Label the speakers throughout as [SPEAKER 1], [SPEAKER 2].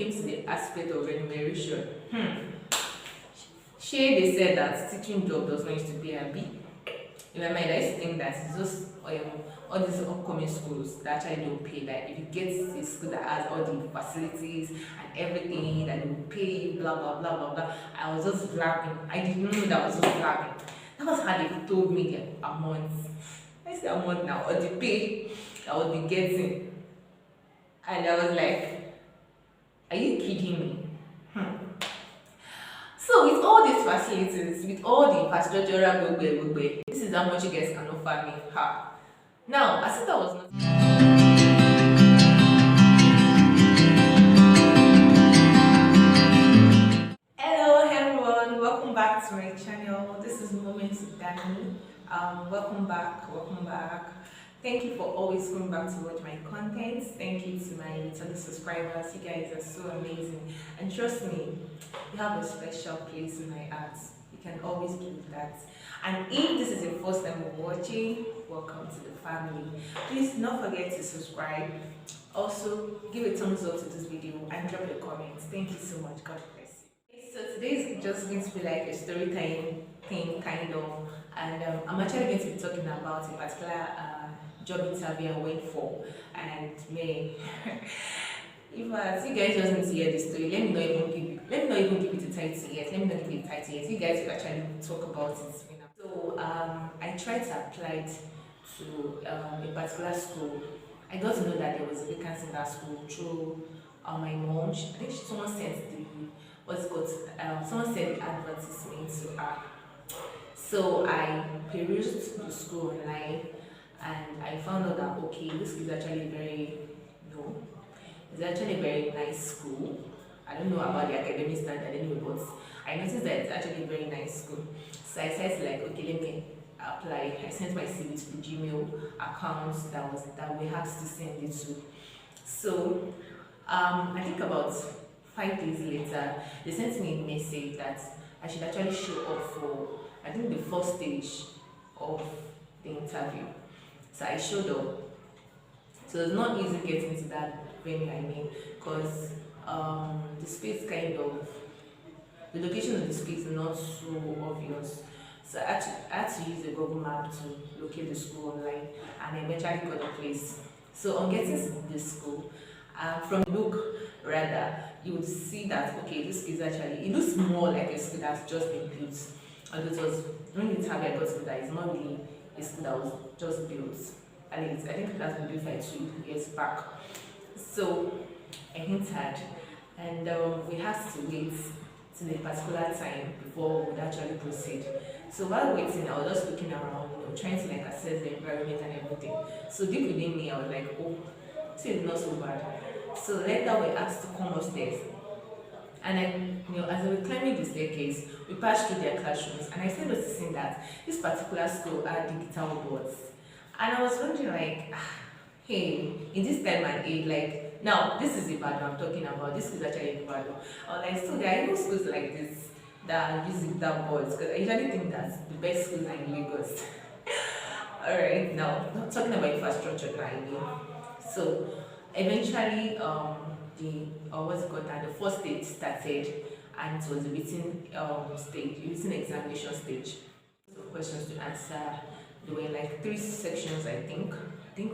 [SPEAKER 1] came to the aspect of remuneration, they said that teaching job does not used to be a B. In my mind, I used to think that it's just all these upcoming schools that actually don't pay. Like if you get a school that has all the facilities and everything, that they will pay you, blah blah blah blah blah. I was just blabbing. I didn't know that I was just blabbing. That was how they told me the amount. I say amount now, or the pay I would be getting. And I was like, are you kidding me? So with all these facilities, with all the infrastructural this is how much you guys can offer me. Now, as if that was not. Hello everyone, welcome back to my channel. This is Moments with Danny. Welcome back. Thank you for always coming back to watch my content. Thank you to my returning subscribers. You guys are so amazing, and trust me, you have a special place in my heart. You can always believe that. And if this is your first time of watching, welcome to the family. Please do not forget to subscribe. Also, give a thumbs up to this video and drop a comment. Thank you so much. God bless you. So today is just going to be like a story time thing, kind of, and I'm actually going to be talking about a particular job interview I went for. And may if you guys just need to hear the story, let me not even give it a title yet. You guys will actually talk about it. So I tried to apply to a particular school. I got to know that there was a vacancy in that school through my mom. I think someone sent someone sent the advertisement to her. So I perused the school online, and I found out that okay, this is actually it's actually a very nice school. I don't know about the academic standard anyway, but I noticed that it's actually a very nice school. So I said like, okay, let me apply. I sent my CV to the Gmail account that we had to send it to. So I think about 5 days later, they sent me a message that I should actually show up for, I think, the first stage of the interview. So I showed up. So it's not easy getting to that venue, because the space the location of the space is not so obvious. So I had to use the Google map to locate the school online, and I eventually got the place. So on getting to this school, from the look rather, you would see that okay, this is actually, it looks more like a school that's just been built. And it was during the time I got to that, it's not really a school that was just built. I think it has been built like 2 years back. So I entered, and we had to wait till a particular time before we would actually proceed. So while waiting, I was just looking around, trying to like assess the environment and everything. So deep within me, I was like, oh, this is not so bad. So later we asked to come upstairs, and as we were climbing the staircase, we passed through their classrooms, and I started noticing that this particular school had digital boards. And I was wondering like, hey, in this time and age, like now this is Ibadan I'm talking about. This is actually Ibadan. I was like, so there are even schools like this that use digital boards, because I usually think that the best schools are in Lagos. Alright, now not talking about infrastructure now. So eventually the first stage started, and it was a written examination stage. So questions to answer. There were like 3 sections, I think.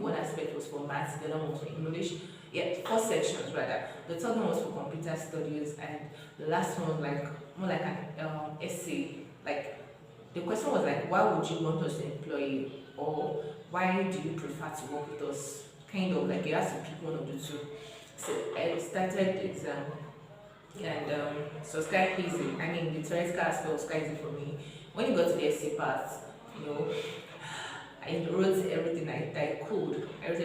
[SPEAKER 1] One aspect was for maths, the other one was for English. Yeah, 4 sections rather. The third one was for computer studies, and the last one was more like an essay. Like the question was like, why would you want us to employ you, or why do you prefer to work with us? Kind of like you have to pick one of the 2. So I started the exam, and so it was quite easy. I mean, the theoretical aspect was quite easy for me. When you got to the essay part, I wrote everything I could. At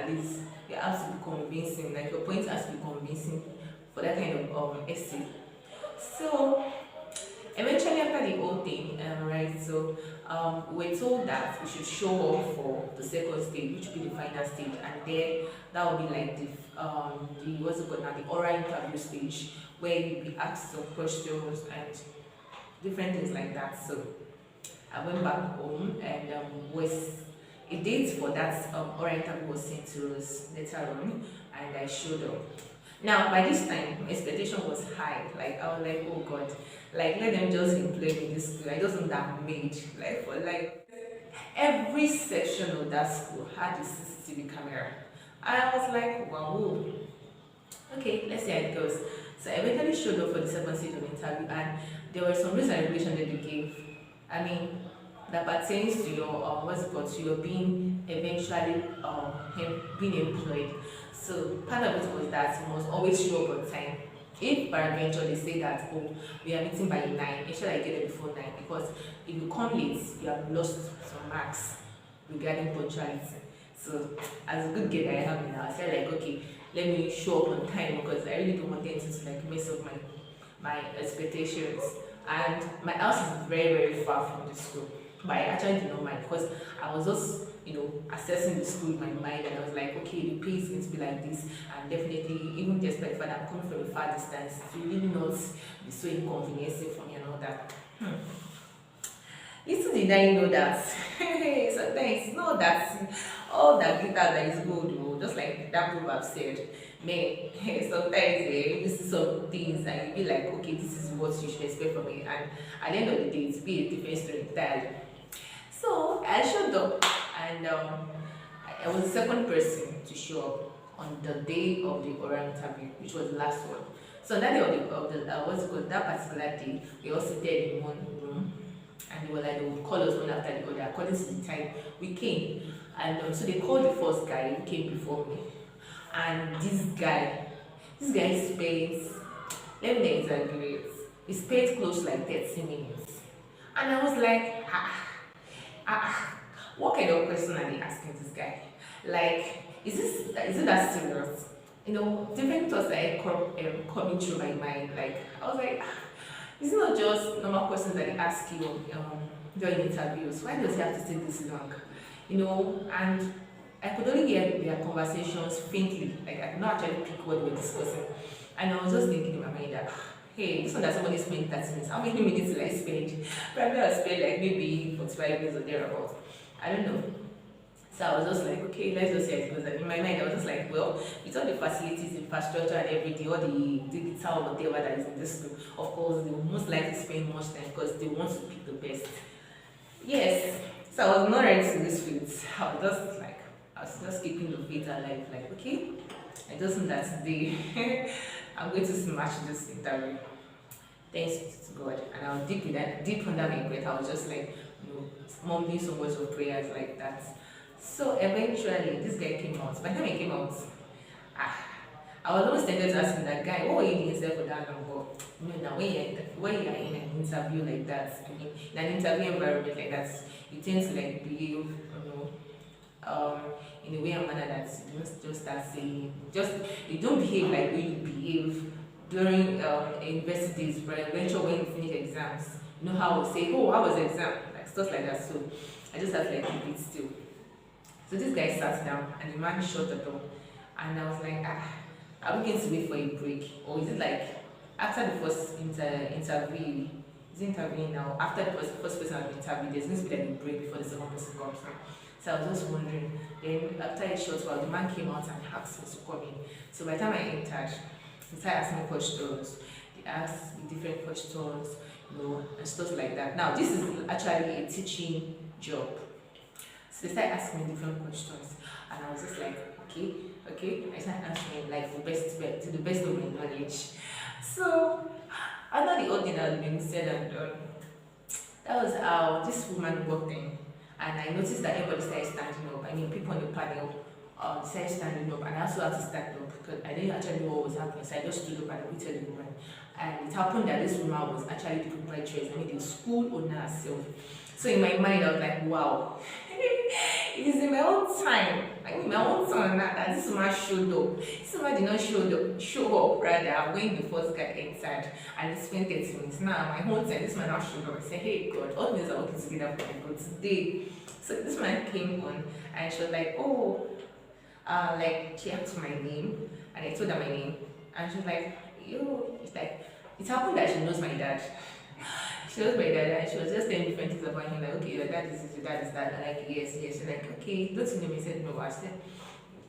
[SPEAKER 1] least you have to be convincing. Like your point has to be convincing for that kind of essay. So eventually, after the whole thing, so we were told that we should show up for the second stage, which would be the final stage, and then that would be like the oral interview stage, where you'll be asked some questions and different things like that. So I went back home, and a date for that oral interview was sent to us later on, and I showed up. Now, by this time, my expectation was high. Like, I was like, oh God, like, let them just employ me in this school. I just want that made, like, for life. Every section of that school had a CCTV camera. I was like, wow, okay, let's see how it goes. So I eventually showed up for the second stage of the interview, and there were some rules and regulations that they gave. I mean, that pertains to your what's it called, to your being eventually being employed. So part of it was that you must always show up on time. If by adventure they say that, oh, we are meeting by 9, ensure I get there before 9, because if you come late, you have lost some marks regarding punctuality. So as a good girl I am now, I said like, okay, let me show up on time, because I really don't want them to like mess up my expectations. And my house is very, very far from the school, but I actually did not mind, because I was just, assessing the school in my mind, and I was like, okay, the pay is going to be like this, and definitely, even despite the fact that I'm coming from a far distance, it will really not be so inconveniencing for me and all that. Little did I know that sometimes it's not that all that glitter that is gold, just like that proverb said. Man, sometimes you see some things and you be like, okay, this is what you should expect from it, and at the end of the day, it's be a different story entirely. So I showed up, and I was the second person to show up on the day of the oral interview, which was the last one. So that day of the what's it called, that particular day, we all seated in one room, and they were like, they would call us one after the other according to the time we came. And so they called the first guy who came before me, and this guy spent, let me not exaggerate, he spent close to like 30 minutes, and I was like, what kind of question are they asking this guy? Like, is it that serious? Different thoughts that coming through my mind. Like, I was like, it's not just normal questions that they ask you during interviews. Why does he have to take this long? And I could only hear their conversations faintly. Like, I could not actually pick what they were discussing. And I was just thinking in my mind that, hey, this one that somebody spent 30 minutes. How many minutes did I spend? Probably I spent like maybe 45 minutes or thereabouts. I don't know. So I was just like, okay, let's just see how it goes. And in my mind, I was just like, well, with all the facilities, infrastructure, and everything, all the digital whatever that is in this school, of course, they will most likely spend much time because they want to pick the best. Yes. So I was not ready to this faith. I was just keeping the faith alive. Like, okay, I just know that today I'm going to smash this interview. Thanks to God. And I was deep under my breath. I was just like, mumbling so much of prayers like that. So eventually, this guy came out. By the time he came out, I was almost tempted to ask him, that guy, what were you doing yourself for that long? But now when you are in an interview like that, I mean, in an interview environment like that, you tend to like behave, in a way and manner that you don't just start saying, you don't behave like when you behave during university days, but eventually when you finish exams, you know how I say, oh, how was the exam? Like stuff like that. So I just have to like keep it still. So this guy sat down and the man shut the door, and I was like, are we going to wait for a break, or is it like after the first interview? Is interviewing now? After the first person has been interviewed, there's going to be like a break before the second person comes in. So I was just wondering. Then after a short while, the man came out and asked me to come in. So by the time I entered, he started asking me questions. They asked me different questions, and stuff like that. Now this is actually a teaching job. So they started asking me different questions, and I was just like, okay. I started answering like to the best of my knowledge. So after the audience had been said and done, that was how this woman walked in, and I noticed that everybody started standing up. I mean, people on the panel started standing up, and I also had to stand up because I didn't actually know what was happening. So I just stood up and I waited the woman. And it happened that this woman was actually the proprietress, I mean the school owner herself. So in my mind, I was like, wow, it is in my own time, in my own time that this woman showed up. This woman did not show up, rather, when the first guy entered and he spent 30 minutes. Now, my whole time, this man now showed up and said, hey God, all things are working together for me, but today. So this man came on and she was like, oh, like she asked my name, and I told her my name, and she was like, yo, it's like, it happened that she knows my dad. She knows my dad, and she was just saying different things about him, like, okay, your dad is this, your dad is that, and like, yes, and like, okay, don't you know me? I said, no. I said,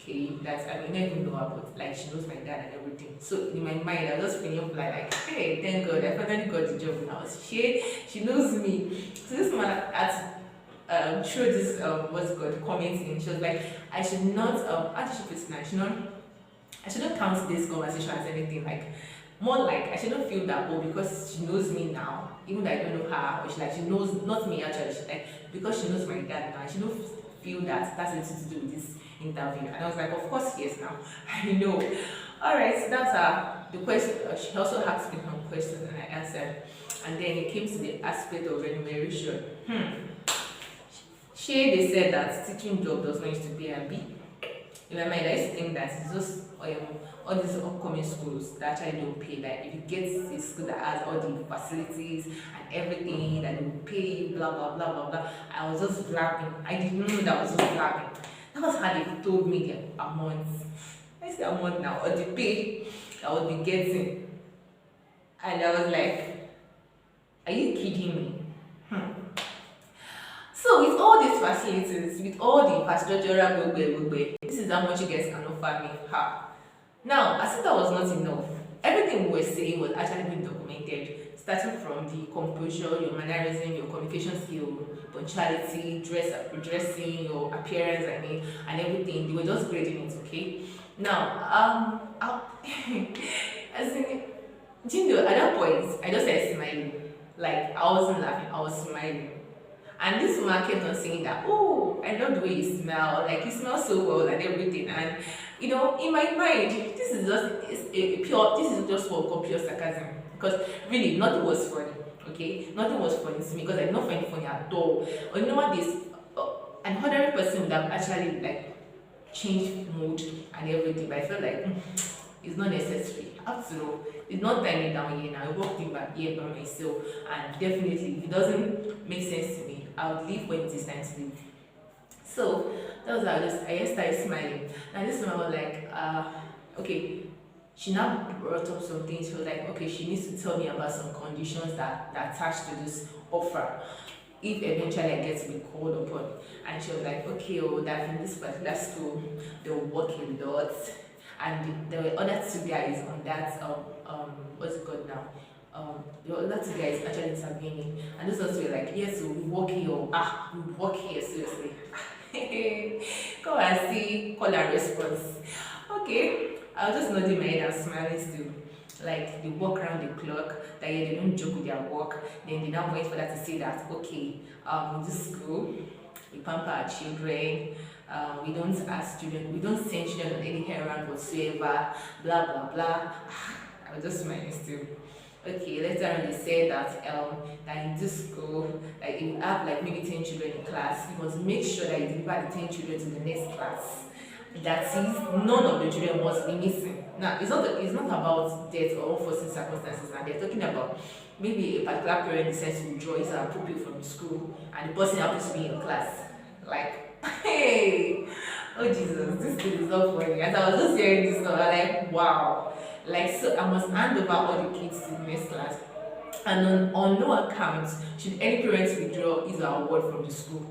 [SPEAKER 1] Okay, that I may not even know her, but like she knows my dad and everything. So in my mind, I was just feeling like, hey, thank God, I finally got the job in house. She knows me. So this man had through this what's it called comment in. She was like, I should not how did she put it now? I shouldn't count this conversation as anything like more like I shouldn't feel that oh because she knows me now, even though I don't know her, or she knows not me actually, she like because she knows my dad now, she don't feel that that's anything to do with this interview. And I was like, of course yes now. I know. Alright, so that's the question. She also asked me some questions and I answered. And then it came to the aspect of remuneration. They said that teaching job does not used to be a B. In my mind, I used to think that it's just all these upcoming schools that actually don't pay. Like if you get a school that has all the facilities and everything, that they will pay you, blah blah blah blah blah. I was just blabbing. I didn't know that I was just blabbing. That was how they told me the amount. I say amount now, or the pay that I would be getting. And I was like, are you kidding me? So with all these facilities, with all the infrastructural this is how much you guys can offer me. Now, as if that was not enough, everything we were saying was actually being documented, starting from the composure, your mannerism, your communication skill, punctuality, dressing, your appearance, and everything. They were just grading it, okay? Now, as in, do you know, at that point, I just started smiling. Like, I wasn't laughing, I was smiling. And this woman kept on saying that, oh, I love the way you smell, like you smell so well and everything. And you know, in my mind, this is just for pure sarcasm. Because really, nothing was funny, okay? Nothing was funny to me because I did not find it funny at all. Or you know what this, an ordinary person would have actually like changed mood and everything, but I felt like, it's not necessary. After all, it's not time me down here now. I walked in back here by myself, and definitely, if it doesn't make sense to me, I would leave when it is time to leave. So that was how I just started smiling. And this woman was like, okay. She now brought up some things. She was like, okay, she needs to tell me about some conditions that attached to this offer if eventually I get to be called upon. And she was like, okay, that in this particular school, they'll work a lot. And there were other two guys on that what's it called now? The other two guys actually intervening, and those ones were like, yes, we work here. We work here seriously. Come and see call and response. Okay, I was just nodding my head and smiling still. Like they walk around the clock, that yeah, they don't joke with their work. Then they now wait for that to say that okay, in this school we pamper our children. We don't ask children, we don't send children on any errand whatsoever, blah blah blah. I was just smiling still. Okay, later on they said that in this school, like if you have like maybe 10 children in class, you must make sure that you deliver the 10 children to the next class. That is, none of the children must be missing. Now, it's not about death or unforeseen circumstances, and they're talking about maybe a particular parent decides to withdraw his pupil from the school, and the person happens to be in class. Like, hey, oh Jesus, this thing is not funny. As I was just hearing this stuff, I'm like, wow. Like, so I must hand over all the kids to the next class. And on no account should any parents withdraw his or her word from the school.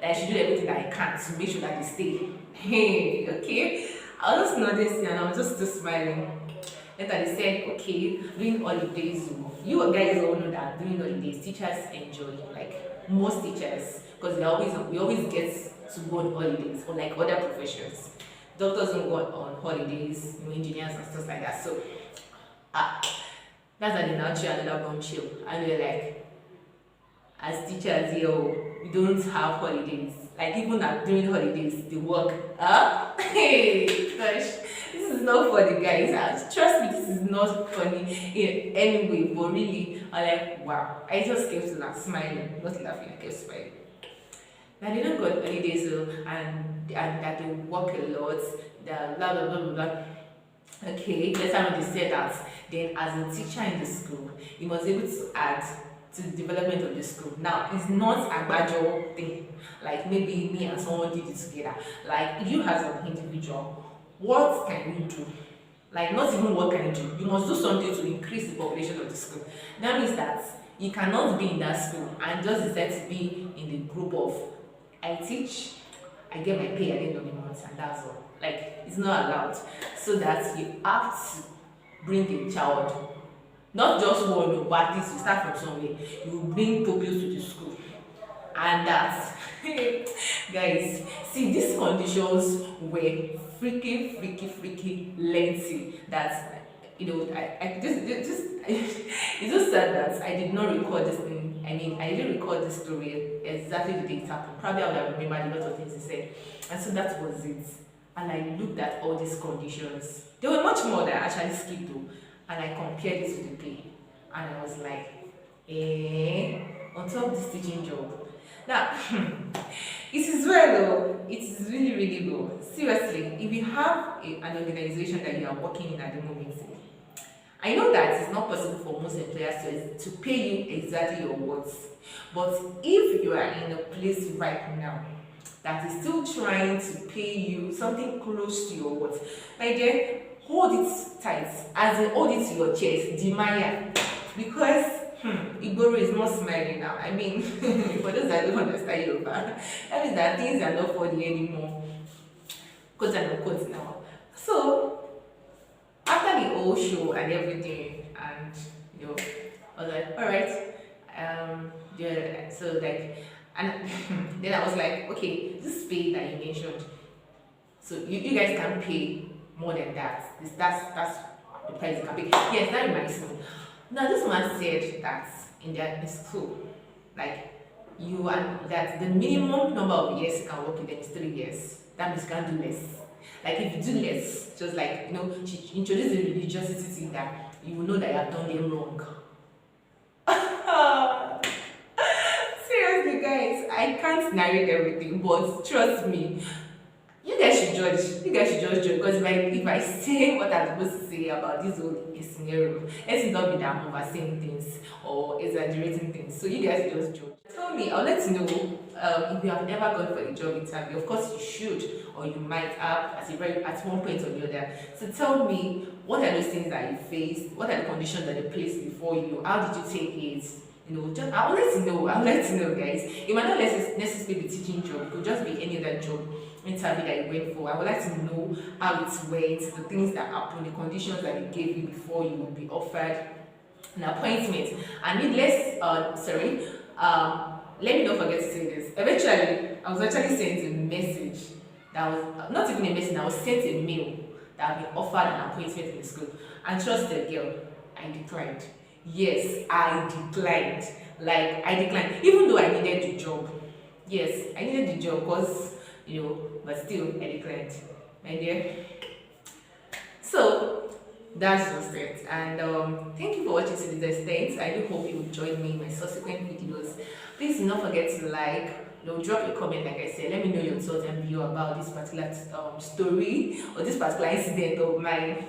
[SPEAKER 1] Like, I should do everything that I can to make sure that they stay. Hey, okay? I was just noticing and I was just still smiling. Later they said, okay, during holidays, you guys all know that during holidays, teachers enjoy, like most teachers, because we always get to go on holidays, or like other professions. Doctors don't go on holidays, engineers and stuff like that. So, that's how they now share another bombshell. And we're like, as teachers, we don't have holidays. Like even during holidays, they work. Hey, gosh, this is not funny, guys. Trust me, this is not funny in any way. But really, I'm like, wow. I just kept smiling, not laughing. I kept smiling. Now they don't go on holidays, and that they work a lot. That blah blah blah blah blah. Okay, let's have they said that. Then, as a teacher in the school, you must be able to add to the development of the school. Now, it's not a gradual thing, like maybe me and someone did it together. Like, you as an individual, what can you do? Like, not even what can you do. You must do something to increase the population of the school. That means that you cannot be in that school and just decide to be in the group of, I teach, I get my pay at the end of the month, and that's all. like it's not allowed. So that you have to bring a child, not just one, but at least you start from somewhere. You bring pupils to the school, and that's guys, see, these conditions were freaking lengthy. That, I just it's just sad that I did not record this thing. I mean, I didn't record this story exactly the day it happened. Probably I would have remembered a lot of things he said. And so that was it. And I looked at all these conditions. There were much more that I actually skipped though. And I compared it to the pay. And I was like, on top of this teaching job. Now, it is well though. It is really well. Seriously, if you have an organization that you are working in at the moment, I know that it's not possible for most employers to pay you exactly your worth. But if you are in a place right now that is still trying to pay you something close to your worth, my dear, hold it tight, as in hold it to your chest, Dimaya, because Igboro is not smiling now. I mean, for those that don't understand Yoruba, that means that things are not funny anymore, quote and unquote now. So after the whole show and everything, and I was like, all right, yeah. So like, and then I was like, okay, this pay that you mentioned, so you guys can pay more than that. That's the price you can pay. Yes, that reminds me. Now this man said that in school, like that the minimum number of years you can work with them is 3 years. That means you can't do less. Like if you do less, just like she introduced the religiosity thing that you will know that you have done them wrong. Seriously, guys, I can't narrate everything, but trust me, you guys should judge. You guys should just judge, because if I say what I'm supposed to say about this whole scenario, let's not be that I'm overseeing things or exaggerating things. So you guys just judge. Tell me, I'll let you know if you have never gone for a job interview. Of course, you should, or you might have at one point or the other. So tell me, what are those things that you faced? What are the conditions that they placed before you? How did you take it? I'll let you know. I'll let you know, guys. It might not necessarily be teaching job. It could just be any other job interview that you went for. I would like to know how it went, the things that happened, the conditions that they gave you before you would be offered an appointment. And let me not forget to say this. Eventually, I was actually sent a message that was not even a message. I was sent a mail that I've been offered an appointment in the school. And trust the girl, I declined. Yes, I declined. Like, I declined. Even though I needed the job. Yes, I needed the job because, but still, I declined. My dear. So, that's just it. And thank you for watching to this extent. I do hope you will join me in my subsequent videos. Please do not forget to drop a comment, like I said. Let me know your thoughts and view about this particular story or this particular incident of mine.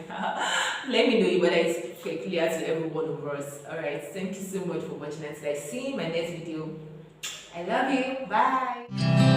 [SPEAKER 1] Let me know whether it's clear to every one of us. Alright, thank you so much for watching, and I see you in my next video. I love you. Bye.